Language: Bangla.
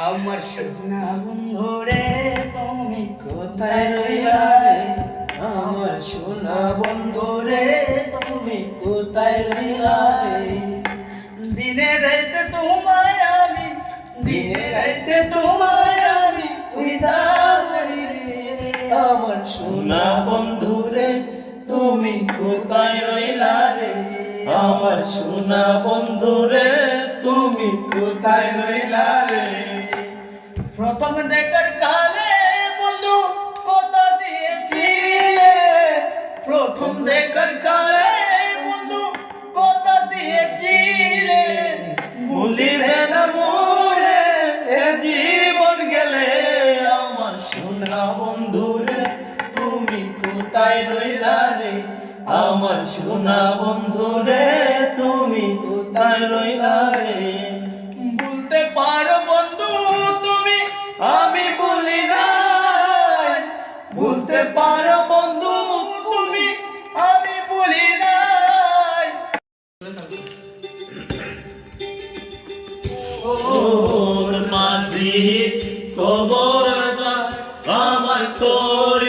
আমার সোনা বন্ধু রে তুমি কোথায় রইলা রে? আমার সোনা বন্ধু রে তুমি কোথায় রইলা রে? দিনে রাইতে তোমায় আমি, দিনে রাইতে তোমায় আমি খুঁজা মরি রে। আমার সোনা বন্ধু রে তুমি কোথায় রইলা রে? আমার সোনা বন্ধু রে তুমি কোথায় রইলা রে? প্রথম দেখার কালে বন্ধু কথা দিয়েছিলে, প্রথম দেখার কালে বন্ধু কথা দিয়েছিলে, ভুলিবে না মোরে এ জীবন গেলে। আমার সোনা বন্ধু রে তুমি কোথায় রইলা রে? আমার সোনা বন্ধু রে তুমি কোথায় রইলা রে? বলতে পারো বন্ধু তুমি আমি বলি নাই, বলতে পারো বন্ধু তুমি আমি বলি নাই। ওর মাঝি খবর আমার তোর